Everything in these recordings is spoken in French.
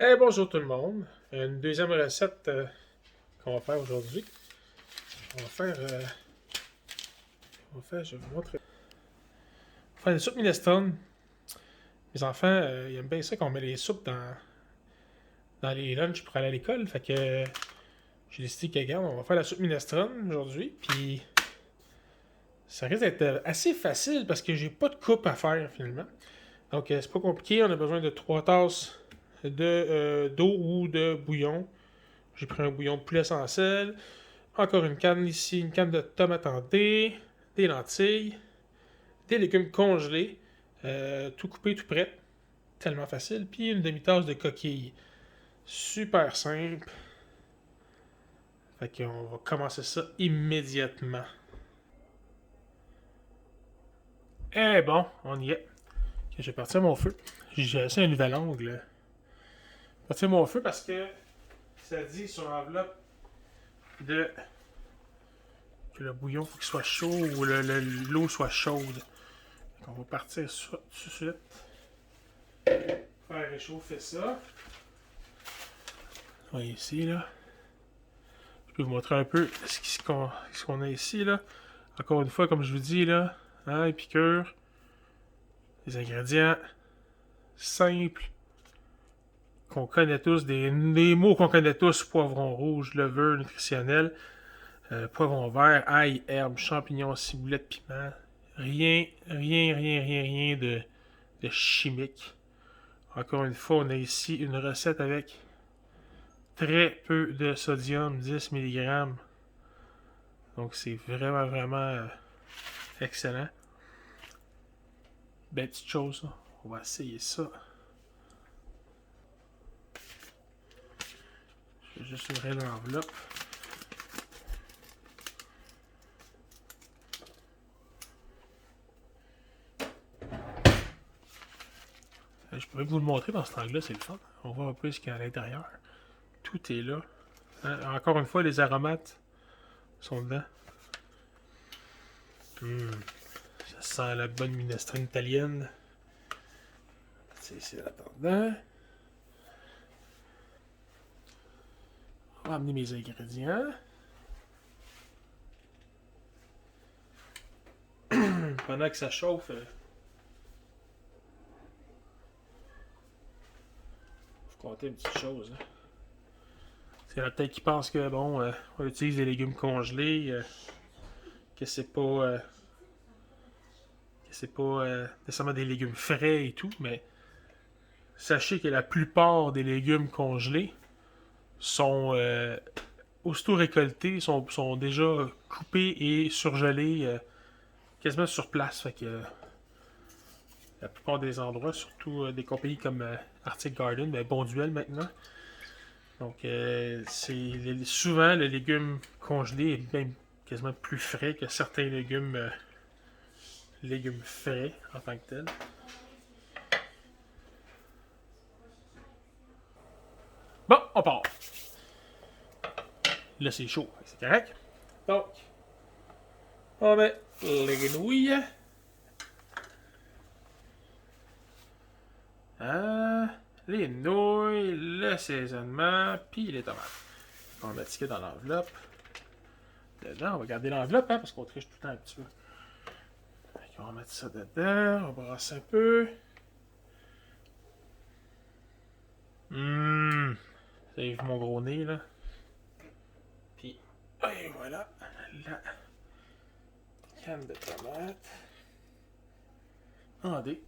Hey, bonjour tout le monde. Une deuxième recette qu'on va faire aujourd'hui. On va faire, je vais vous montrer. On va faire une soupe minestrone. Les enfants, ils aiment bien ça qu'on met les soupes dans les lunchs pour aller à l'école. Fait que j'ai décidé que, regarde, on va faire la soupe minestrone aujourd'hui. Puis ça risque d'être assez facile parce que j'ai pas de coupe à faire finalement. Donc c'est pas compliqué. On a besoin de 3 tasses d'eau ou de bouillon. J'ai pris un bouillon de poulet sans sel. Encore une canne ici, une canne de tomates en dés, des lentilles, des légumes congelés, tout coupé, tout prêt. Tellement facile. Puis une demi-tasse de coquilles. Super simple. Fait qu'on va commencer ça immédiatement. Eh bon, on y est. Ok, je vais partir mon feu. J'ai laissé un nouvel angle. Partir mon feu parce que ça dit sur l'enveloppe de que le bouillon faut qu'il soit chaud ou l'eau soit chaude. Donc on va partir ça tout de suite. Faire réchauffer ça. Oui, ici, là. Je peux vous montrer un peu ce qu'on a ici, là. Encore une fois, comme je vous dis, là, hein, épicure. Les ingrédients simples qu'on connaît tous, des mots qu'on connaît tous, poivron rouge, levure nutritionnelle, poivron vert, ail, herbes, champignons, ciboulette, piment. Rien de chimique. Encore une fois, on a ici une recette avec très peu de sodium, 10 mg. Donc c'est vraiment excellent. Belle petite chose, là. On va essayer ça. Je vais juste ouvrir l'enveloppe. Je pourrais vous le montrer dans cet angle-là, c'est le fun. On voit un peu ce qu'il y a à l'intérieur. Tout est là. Hein? Encore une fois, les aromates sont dedans. Ça sent la bonne minestrone italienne. C'est ici là-dedans. On va amener mes ingrédients. Pendant que ça chauffe, faut compter une petite chose. Hein. C'est la tête qui pense que bon, on utilise des légumes congelés, que c'est pas nécessairement des légumes frais et tout, mais sachez que la plupart des légumes congelés sont aussitôt récoltés, sont déjà coupés et surgelés quasiment sur place. Fait que la plupart des endroits, surtout des compagnies comme Arctic Garden, mais Bonduelle maintenant. Donc souvent le légume congelé est bien quasiment plus frais que certains légumes frais en tant que tels. Bon, on part. Là, c'est chaud, c'est correct. Donc, on met les guenouilles. Les nouilles, le saisonnement, puis les tomates. On va mettre ça dans l'enveloppe. Dedans, on va garder l'enveloppe, hein, parce qu'on triche tout le temps un petit peu. On va mettre ça dedans, on va brasser un peu. Ça y est, mon gros nez, là. Puis, et voilà, la canne de tomates. En dés.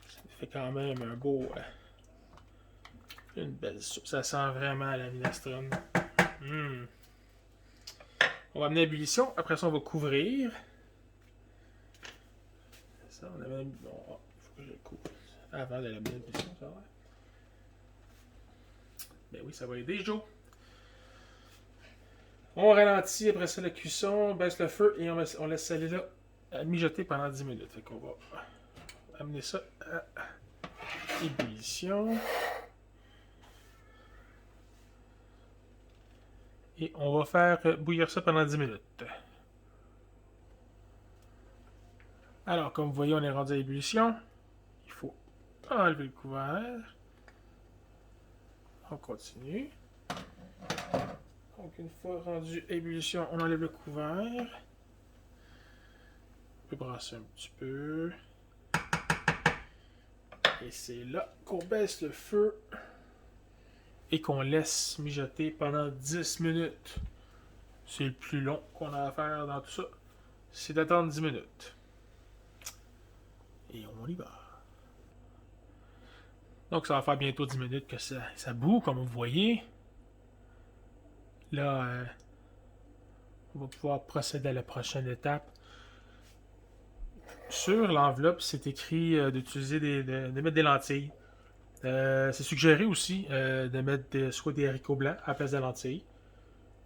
Ça fait quand même un beau... une belle soupe. Ça sent vraiment la minestrone. On va amener à l'ébullition. Après ça, on va couvrir. Ça, on avait... Bon, il faut que je le couvre avant de l'amener à l'ébullition, ça va. Ben oui, ça va aider, Joe. On ralentit après ça la cuisson, on baisse le feu et on laisse ça là à mijoter pendant 10 minutes. Fait qu'on va amener ça à ébullition. Et on va faire bouillir ça pendant 10 minutes. Alors, comme vous voyez, on est rendu à ébullition. Il faut enlever le couvert. On continue. Donc, une fois rendu à ébullition, on enlève le couvert. On peut brasser un petit peu. Et c'est là qu'on baisse le feu et qu'on laisse mijoter pendant 10 minutes. C'est le plus long qu'on a à faire dans tout ça. C'est d'attendre 10 minutes. Et on y va. Donc ça va faire bientôt 10 minutes que ça bout, comme vous voyez. Là, on va pouvoir procéder à la prochaine étape. Sur l'enveloppe, c'est écrit d'utiliser de mettre des lentilles. C'est suggéré aussi de mettre soit des haricots blancs à la place de lentilles,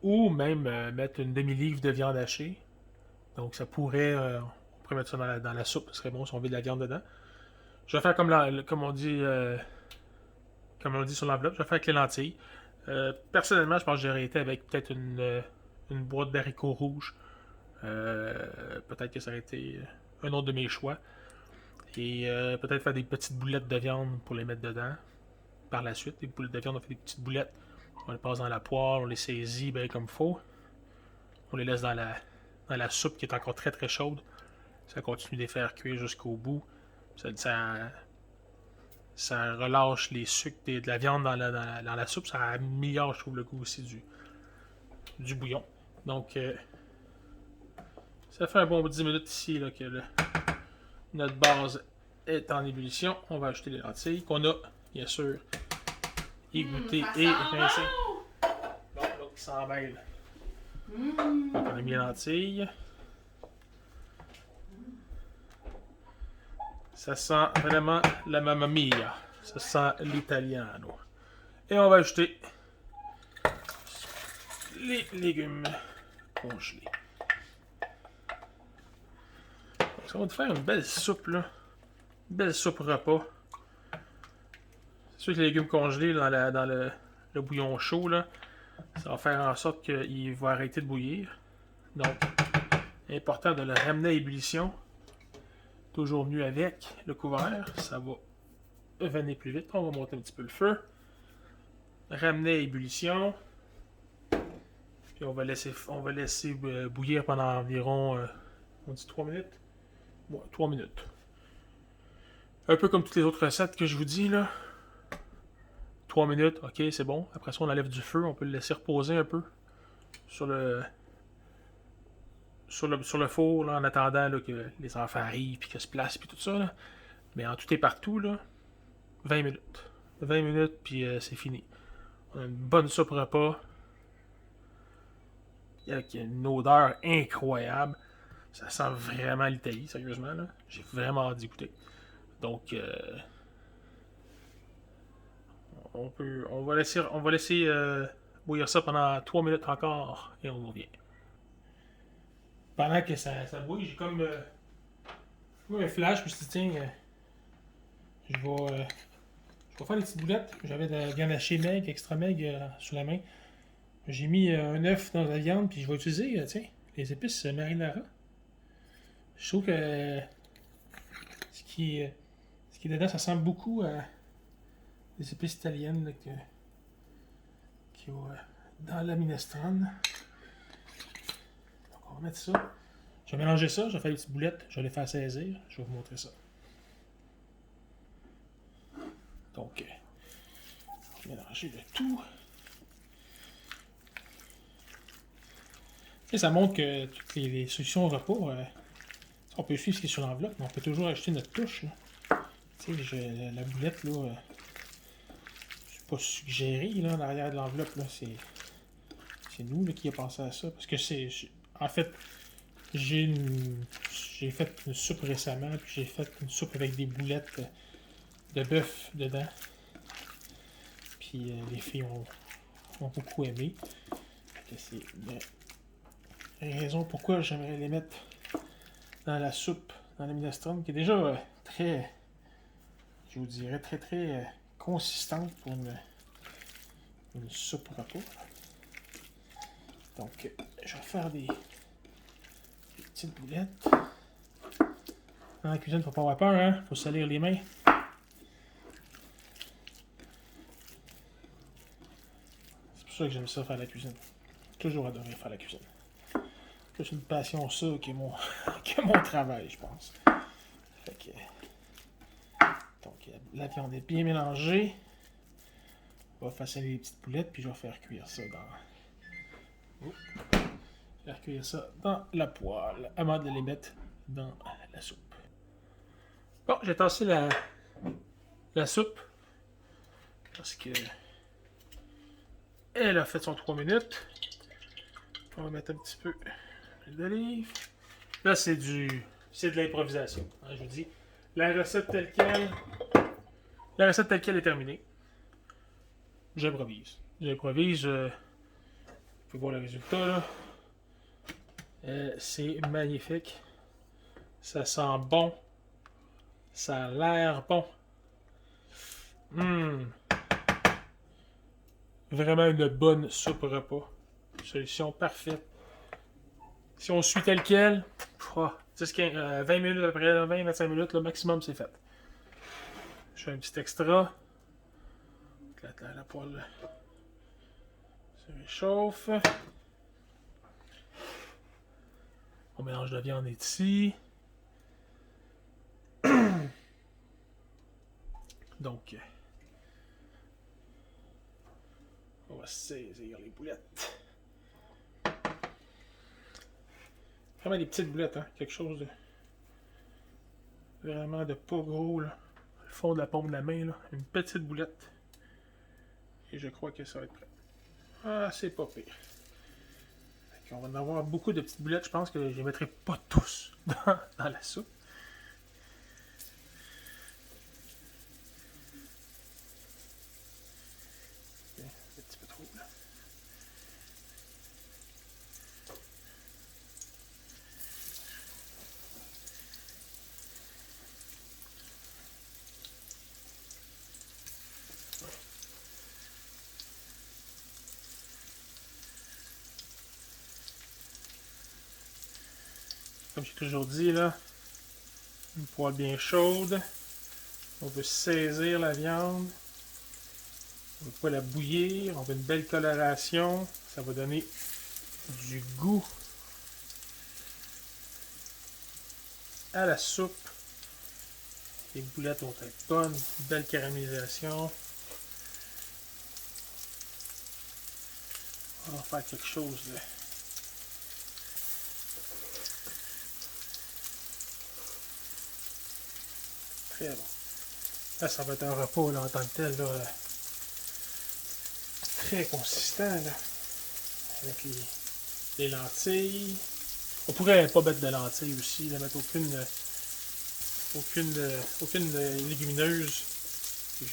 ou même mettre une demi-livre de viande hachée. Donc ça pourrait, on pourrait mettre ça dans la soupe, ce serait bon si on met de la viande dedans. Je vais faire comme on dit sur l'enveloppe, je vais faire avec les lentilles. Personnellement, je pense que j'aurais été avec peut-être une boîte d'haricots rouges. Peut-être que ça aurait été un autre de mes choix. Et peut-être faire des petites boulettes de viande pour les mettre dedans. Par la suite, des boulettes de viande, on fait des petites boulettes. On les passe dans la poêle, on les saisit bien comme il faut. On les laisse dans la soupe qui est encore très très chaude. Ça continue de les faire cuire jusqu'au bout. Ça relâche les sucres de la viande dans la soupe. Ça améliore, je trouve, le goût aussi du bouillon. Donc, ça fait un bon 10 minutes ici là, que notre base est en ébullition. On va ajouter les lentilles qu'on a, bien sûr, égouttées et rincées. Bon, là, qui s'en mêle. Donc, on a mis les lentilles. Ça sent vraiment la mamma mia. Ça sent l'italiano. Et on va ajouter les légumes congelés. Donc, ça va te faire une belle soupe, là. Une belle soupe repas. C'est sûr que les légumes congelés dans le bouillon chaud, là, ça va faire en sorte qu'il va arrêter de bouillir. Donc, important de le ramener à ébullition. Toujours mieux avec le couvert. Ça va venir plus vite. On va monter un petit peu le feu. Ramener à ébullition. Puis on va laisser bouillir pendant environ, on dit 3 minutes? Ouais, 3 minutes. Un peu comme toutes les autres recettes que je vous dis, là. 3 minutes, ok, c'est bon. Après ça, on enlève du feu. On peut le laisser reposer un peu sur le four, là, en attendant là, que les enfants arrivent, puis qu'ils se placent, puis tout ça. Là. Mais en tout et partout, là, 20 minutes. 20 minutes, puis c'est fini. On a une bonne soupe repas. Avec une odeur incroyable. Ça sent vraiment l'Italie, sérieusement. Là. J'ai vraiment hâte d'y goûter. Donc, on va laisser bouillir ça pendant 3 minutes encore, et on revient. Pendant que ça bouille, j'ai comme un flash, je me suis dit, tiens, je vais faire des petites boulettes. J'avais de la viande hachée maigre, extra maigre sous la main. J'ai mis un œuf dans la viande, puis je vais utiliser, tiens, les épices marinara. Je trouve que ce qui est dedans, ça ressemble beaucoup à des épices italiennes là, qu'il y a dans la minestrone. Donc on va mettre ça. Je vais mélanger ça, je vais faire des petites boulettes, je vais les faire saisir, je vais vous montrer ça. Donc, on va mélanger le tout. Et ça montre que toutes les solutions repas, on peut suivre ce qui est sur l'enveloppe, mais on peut toujours ajouter notre touche. Tu sais, la boulette, là, c'est pas suggéré, là, en arrière de l'enveloppe, là, c'est nous là, qui a pensé à ça. Parce que en fait, j'ai fait une soupe récemment, puis j'ai fait une soupe avec des boulettes de bœuf dedans. Puis les filles ont beaucoup aimé. C'est la raison pourquoi j'aimerais les mettre dans la soupe, dans la minestrone, qui est déjà très, je vous dirais, très très consistante pour une soupe repas. Donc, je vais faire des petites boulettes. Dans la cuisine, faut pas avoir peur, hein? Faut salir les mains. ça que j'aime ça faire la cuisine. Toujours adoré faire la cuisine. Plus une passion ça que mon, que mon travail, je pense. Fait que... Donc, la viande est bien mélangée. On va façonner les petites boulettes, puis je vais faire cuire ça dans... Faire cuire ça dans la poêle, avant de les mettre dans la soupe. Bon, j'ai tassé la soupe. Parce que... Elle a fait son 3 minutes. On va mettre un petit peu d'olive. Là, c'est de l'improvisation. Hein, je vous dis, la recette telle quelle est terminée. J'improvise. Vous pouvez voir le résultat, là. C'est magnifique. Ça sent bon. Ça a l'air bon. Vraiment une bonne soupe repas. Solution parfaite. Si on suit tel quel, 10, 15, 20 minutes après, 20-25 minutes, le maximum, c'est fait. Je fais un petit extra. La poêle se réchauffe. On mélange la viande ici. Donc, on va saisir les boulettes. Vraiment des petites boulettes, hein? Quelque chose de vraiment de pas gros, là. Le fond de la paume de la main, là. Une petite boulette. Et je crois que ça va être prêt. Ah, c'est pas pire. On va en avoir beaucoup de petites boulettes. Je pense que je les mettrai pas tous dans la soupe. Un petit peu trop, là. Comme j'ai toujours dit, là, une poêle bien chaude. On veut saisir la viande. On ne veut pas la bouillir. On veut une belle coloration. Ça va donner du goût à la soupe. Les boulettes vont être bonnes. Belle caramélisation. On va faire quelque chose de... Très bon. Là, ça va être un repas là, en tant que tel. Là, très consistant. Là, avec les lentilles. On pourrait pas mettre de lentilles aussi. Là, mettre aucune légumineuse.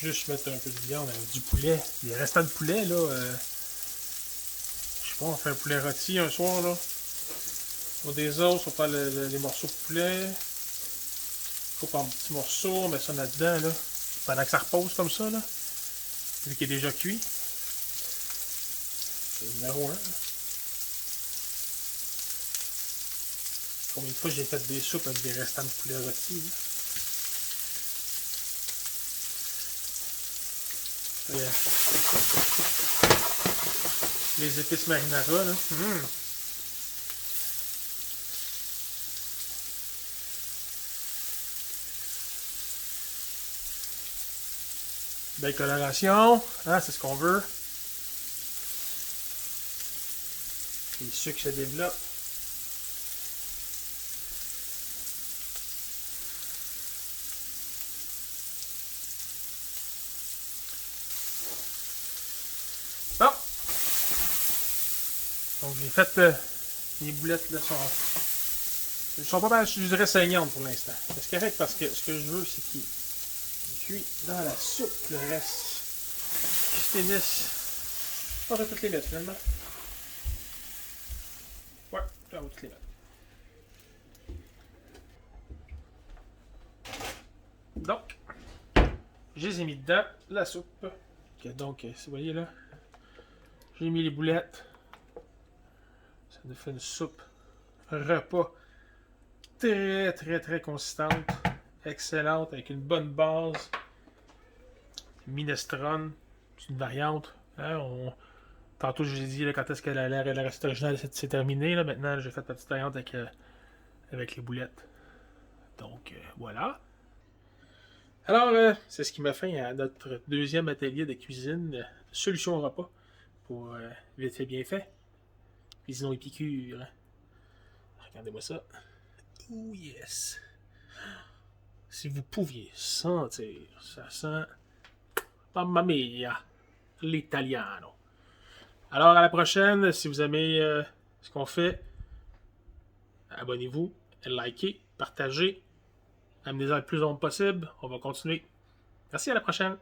Juste mettre un peu de viande avec du poulet. Les restants de poulet, là. Je sais pas, on fait un poulet rôti un soir. Là. On a des os, on prend les morceaux de poulet. Coupe en petits morceaux, on met ça là-dedans, là, pendant que ça repose comme ça, là, vu qu'il est déjà cuit. C'est le numéro 1. Combien de fois j'ai fait des soupes avec des restants de poulet rôti, là. Les épices marinara, là. Belle coloration, hein, c'est ce qu'on veut. Les sucres se développent. Bon. Donc j'ai fait les boulettes là sont pas mal, je dirais saignantes pour l'instant. C'est correct parce que ce que je veux c'est qu'ils cuit dans la soupe le reste. Je finisse. Je vais toutes les mettre finalement. Ouais, je vais toutes les mettre. Donc, je les ai mis dedans, la soupe. Okay, donc, vous voyez là, j'ai mis les boulettes. Ça nous fait une soupe repas très consistante. Excellente, avec une bonne base. Minestrone, c'est une variante. Hein, Tantôt, je vous ai dit là, quand est-ce que la recette originale s'est terminée. Là. Maintenant, j'ai fait ma petite variante avec les boulettes. Donc, voilà. Alors, c'est ce qui m'a fait à notre deuxième atelier de cuisine. Solution au repas pour vite fait bien fait. Cuisine épicure. Regardez-moi ça. Oh yes! Si vous pouviez sentir, ça sent mamma mia, l'italiano. Alors, à la prochaine. Si vous aimez ce qu'on fait, abonnez-vous, likez, partagez, amenez-en le plus de monde possible. On va continuer. Merci, à la prochaine.